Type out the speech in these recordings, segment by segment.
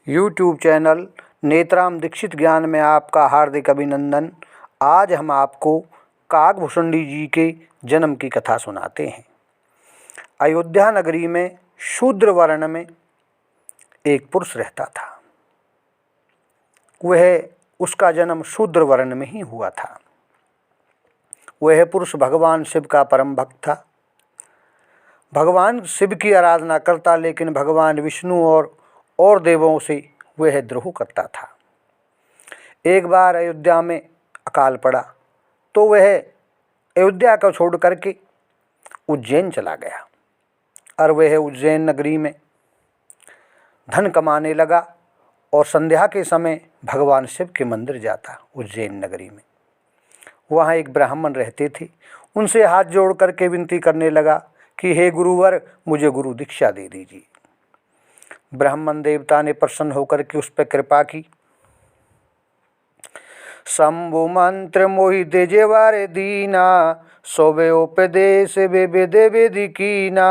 YouTube channel Netram Dixit ज्ञान में आपका हार्दिक अभिनंदन। आज हम आपको काकभूषुंडी जी के जन्म की कथा सुनाते हैं। अयोध्या नगरी में शूद्र वर्ण में एक पुरुष रहता था। उसका जन्म शूद्र वर्ण में ही हुआ था। वह पुरुष भगवान शिव का परम भक्त था। भगवान शिव की आराधना करता, लेकिन भगवान विष्णु और देवों से वह द्रोह करता था। एक बार अयोध्या में अकाल पड़ा तो वह अयोध्या को छोड़ करके उज्जैन चला गया और वह उज्जैन नगरी में धन कमाने लगा और संध्या के समय भगवान शिव के मंदिर जाता। उज्जैन नगरी में वहाँ एक ब्राह्मण रहते थे। उनसे हाथ जोड़ करके विनती करने लगा कि हे गुरुवर, मुझे गुरु दीक्षा दे दीजिए। ब्राह्मण देवता ने प्रसन्न होकर के उस पर कृपा की। शंभु मंत्र मोहि तेजेवारे दीना, सोबे उपदेश विविध विधि कीना।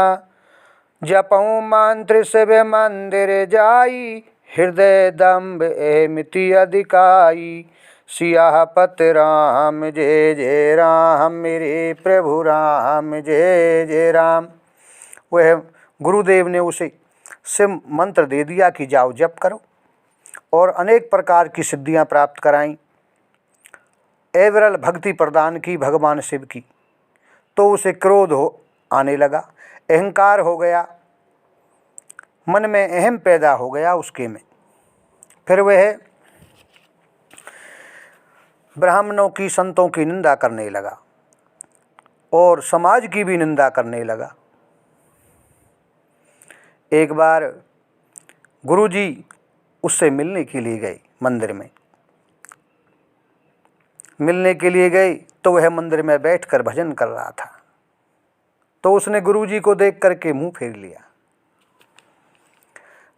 जपऊँ मंत्र शिव मंदिर जाई, हृदय दम्भ एमिति अधिकाई। सियापत राम जय जय राम, मेरे प्रभु राम जय जय राम। वह गुरुदेव ने उसे शिव मंत्र दे दिया कि जाओ जप करो, और अनेक प्रकार की सिद्धियां प्राप्त कराईं। अविरल भक्ति प्रदान की भगवान शिव की। तो उसे क्रोध आने लगा, अहंकार हो गया, मन में अहम पैदा हो गया उसके में। फिर वह ब्राह्मणों की, संतों की निंदा करने लगा और समाज की भी निंदा करने लगा। एक बार गुरुजी उससे मिलने के लिए गए। मंदिर में मिलने के लिए गए तो वह मंदिर में बैठकर भजन कर रहा था। तो उसने गुरुजी को देख करके मुंह फेर लिया।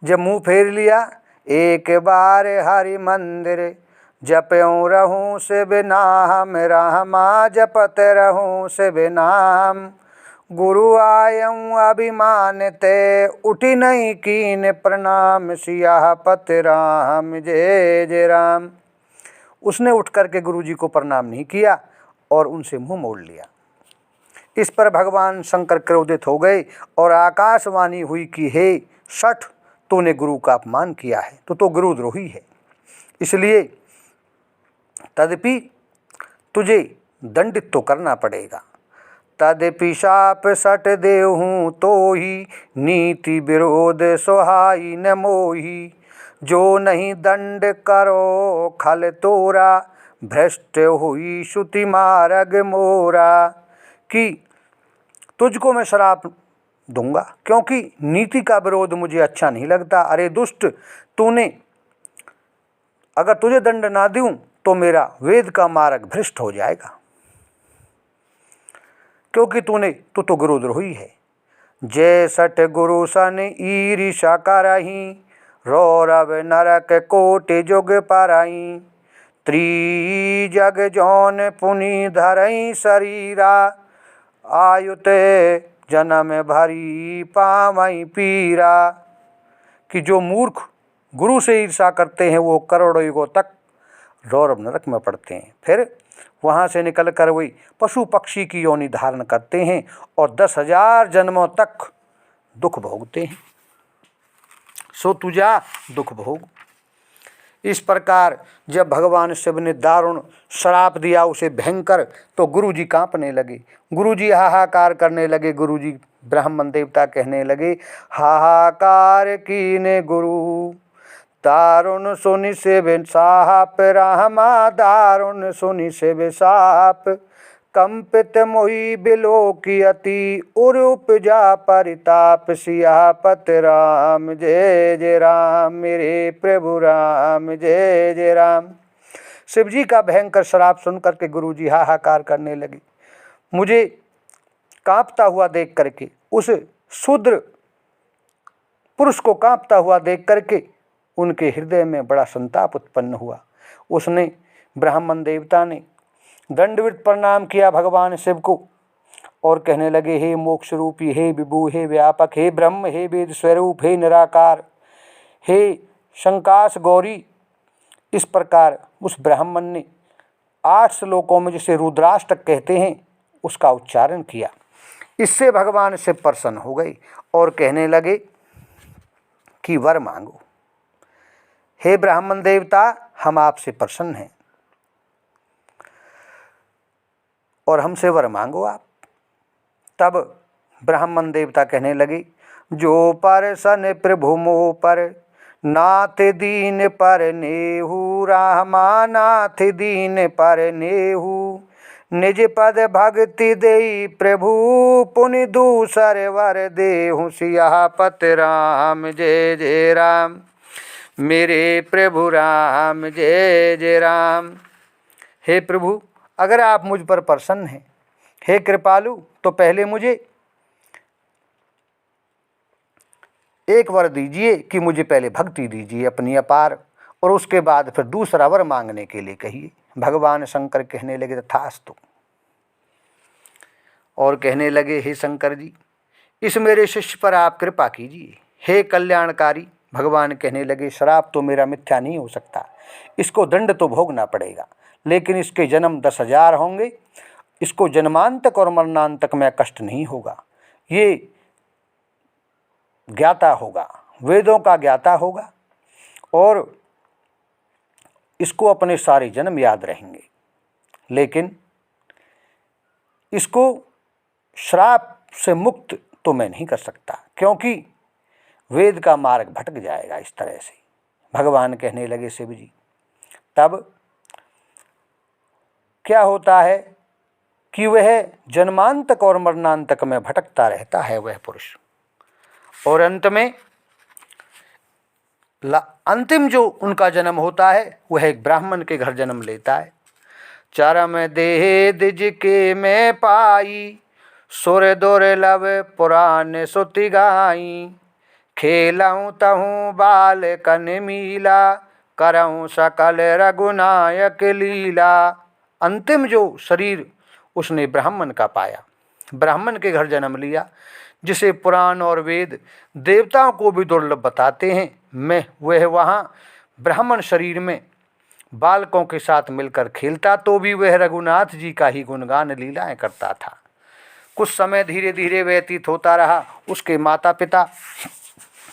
जब मुंह फेर लिया, एक बार हरि मंदिर जपऊँ रहूँ शिव नाम, रामा जपत रहूँ शिव नाम। गुरु आयऊँ अभिमान ते, उठी नहीं कीन प्रणाम। सियापत राम जय जय राम। उसने उठ करके गुरुजी को प्रणाम नहीं किया और उनसे मुंह मोड़ लिया। इस पर भगवान शंकर क्रोधित हो गए और आकाशवाणी हुई कि हे शठ, तूने गुरु का अपमान किया है, तो गुरुद्रोही है। इसलिए तदपि तुझे दंडित तो करना पड़ेगा। तदपि शाप सट देहूँ तो ही, नीति विरोध सोहाई न मोही। जो नहीं दंड करो खल तोरा, भ्रष्ट हुई श्रुति मार्ग मोरा। कि तुझको मैं श्राप दूंगा, क्योंकि नीति का विरोध मुझे अच्छा नहीं लगता। अरे दुष्ट, अगर तुझे दंड ना दूं तो मेरा वेद का मार्ग भ्रष्ट हो जाएगा, क्योंकि तू तो गुरुद्रोही है। जय सठ गुरु सन ईर्षा करहीं, रौरव नरक कोटि जुग पारहीं। त्रिजग जौन पुनि धरहीं शरीरा, आयुते जन्म भरी पावई पीरा। कि जो मूर्ख गुरु से ईर्षा करते हैं वो करोड़ों युगों तक रौरव नरक में पड़ते हैं। फिर वहाँ से निकल कर वही पशु पक्षी की योनि धारण करते हैं और 10,000 जन्मों तक दुख भोगते हैं। सो तुझा दुख भोग। इस प्रकार जब भगवान शिव ने दारुण श्राप दिया उसे भयंकर, तो गुरुजी कांपने लगे। गुरुजी हाहाकार करने लगे। गुरुजी ब्राह्मण देवता कहने लगे, हाहाकार कीने गुरु, दारुण सुनि शिव साप। रामा दारुण सुनि शिव साप, कंपित मोहि बिलोकी अति। उर उपजा परिताप, सियापत राम जय जय राम, मेरे प्रभु राम जय जय राम। शिवजी का भयंकर श्राप सुन करके गुरुजी हाहाकार करने लगे। मुझे कांपता हुआ देख करके, उस शूद्र पुरुष को कांपता हुआ देख करके उनके हृदय में बड़ा संताप उत्पन्न हुआ। उसने, ब्राह्मण देवता ने दंडवत प्रणाम किया भगवान शिव को और कहने लगे, हे मोक्ष रूपी, हे विभु, हे व्यापक, हे ब्रह्म, हे वेद स्वरूप, हे निराकार, हे शंकास गौरी। इस प्रकार उस ब्राह्मण ने 8 श्लोकों में जिसे रुद्राष्टक कहते हैं उसका उच्चारण किया। इससे भगवान शिव प्रसन्न हो गए और कहने लगे कि वर मांगो। हे ब्राह्मण देवता, हम आपसे प्रसन्न हैं और हमसे वर मांगो आप। तब ब्राह्मण देवता कहने लगे, जो परसन प्रभु मोह पर, नाथ दीन पर नेहु, रामा नाथ दीन पर नेहु, निज पद भक्ति देई प्रभु, पुनि दूसर वर देहु, सियापत राम जय जय राम, मेरे प्रभु राम जय जय राम। हे प्रभु, अगर आप मुझ पर प्रसन्न हैं, हे कृपालु, तो पहले मुझे एक वर दीजिए कि मुझे पहले भक्ति दीजिए अपनी अपार, और उसके बाद फिर दूसरा वर मांगने के लिए कहिए। भगवान शंकर कहने लगे तथास्तु, और कहने लगे, हे शंकर जी, इस मेरे शिष्य पर आप कृपा कीजिए। हे कल्याणकारी, भगवान कहने लगे, श्राप तो मेरा मिथ्या नहीं हो सकता, इसको दंड तो भोगना पड़ेगा, लेकिन इसके जन्म 10,000 होंगे, इसको जन्मांतक और मरणांतक में कष्ट नहीं होगा, ये ज्ञाता होगा, वेदों का ज्ञाता होगा, और इसको अपने सारे जन्म याद रहेंगे, लेकिन इसको श्राप से मुक्त तो मैं नहीं कर सकता, क्योंकि वेद का मार्ग भटक जाएगा इस तरह से। भगवान कहने लगे, शिव जी, तब क्या होता है कि वह जन्मांतक और मरणांतक में भटकता रहता है वह पुरुष, और अंत में अंतिम जो उनका जन्म होता है वह एक ब्राह्मण के घर जन्म लेता है। चरम देह दिज के मैं पाई, सुर दुर्लभ पुराण सुति गाई, खेलऊँ तहूँ बाल कन मीला, करऊँ सकल रघुनायक लीला। अंतिम जो शरीर उसने ब्राह्मण का पाया, ब्राह्मण के घर जन्म लिया, जिसे पुराण और वेद देवताओं को भी दुर्लभ बताते हैं। मैं वह वहाँ ब्राह्मण शरीर में बालकों के साथ मिलकर खेलता, तो भी वह रघुनाथ जी का ही गुणगान लीलाएं करता था। कुछ समय धीरे धीरे व्यतीत होता रहा, उसके माता पिता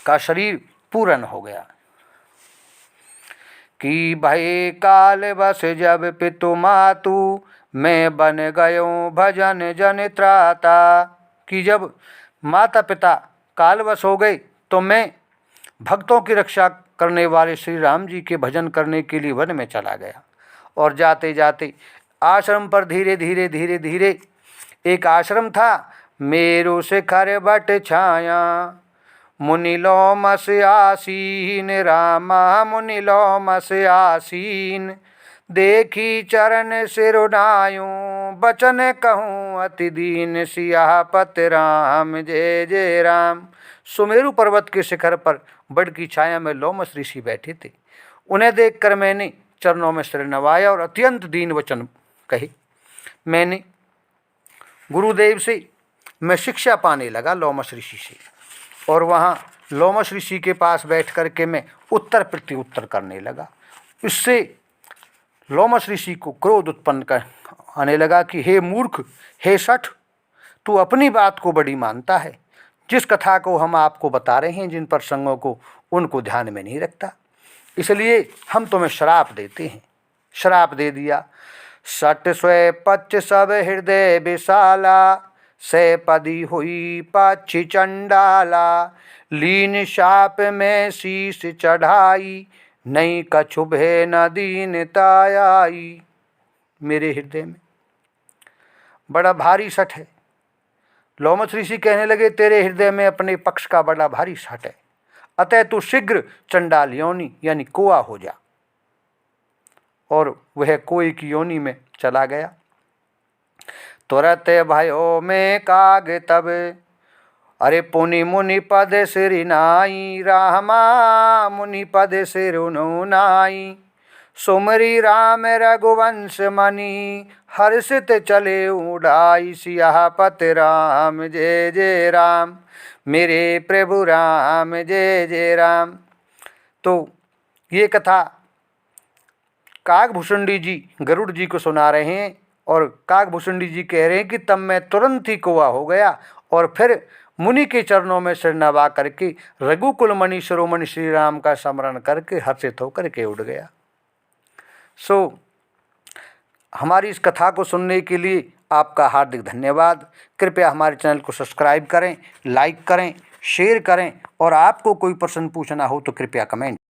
का शरीर पूर्ण हो गया। कि भय काल बस जब पितु मातु, मैं बन गयो भजन जन त्राता। कि जब माता पिता कालवश हो गए तो मैं भक्तों की रक्षा करने वाले श्री राम जी के भजन करने के लिए वन में चला गया, और जाते जाते आश्रम पर धीरे धीरे एक आश्रम था, मेरु शिखर बट छाया, मुनि लोमस आसीन, रामा मुनि लोमस आसीन, देखी चरण सिरुनायूं, बचन कहूँ अति दीन, सियापत राम जय जय राम। सुमेरु पर्वत के शिखर पर बड़ की छाया में लोमस ऋषि बैठे थे। उन्हें देखकर मैंने चरणों में सिर नवाया और अत्यंत दीन वचन कहे। मैंने गुरुदेव से मैं शिक्षा पाने लगा लोमस ऋषि से, और वहाँ लोमस ऋषि के पास बैठ कर के मैं उत्तर प्रत्युत्तर करने लगा। इससे लोमस ऋषि को क्रोध उत्पन्न कर आने लगा कि हे मूर्ख, हे शठ, तू अपनी बात को बड़ी मानता है, जिस कथा को हम आपको बता रहे हैं, जिन प्रसंगों को, उनको ध्यान में नहीं रखता, इसलिए हम तुम्हें श्राप देते हैं। श्राप दे दिया। सट स्वे पच सब हृदय विशाला, से पदी हुई पक्षी चंडाला, लीन शाप में शीश चढ़ाई, नहीं कछु भे न दीनता आई। मेरे हृदय में बड़ा भारी सठ है। लोमस ऋषि कहने लगे, तेरे हृदय में अपने पक्ष का बड़ा भारी सठ है, अतः तू शीघ्र चंडाल योनि यानी कुआ हो जा। और वह कोई की योनि में चला गया। तुरत भयो में काग तब, अरे पुनि मुनि पद सिर नाई, रामा मुनि पद सिर नाई, सुमरी राम रघुवंश मणि, हर्षित चले उड़ाई, सियापत राम जय जय राम, मेरे प्रभु राम जय जय राम। तो ये कथा काकभूषुंडी जी गरुड़ जी को सुना रहे हैं और काकभूषुंडी जी कह रहे हैं कि तब मैं तुरंत ही कुआ हो गया और फिर मुनि के चरणों में सिर नवा करके रघुकुल मणि शिरोमणि श्री राम का स्मरण करके हर्षित होकर के उठ गया। हमारी इस कथा को सुनने के लिए आपका हार्दिक धन्यवाद। कृपया हमारे चैनल को सब्सक्राइब करें, लाइक करें, शेयर करें और आपको कोई प्रश्न पूछना हो तो कृपया कमेंट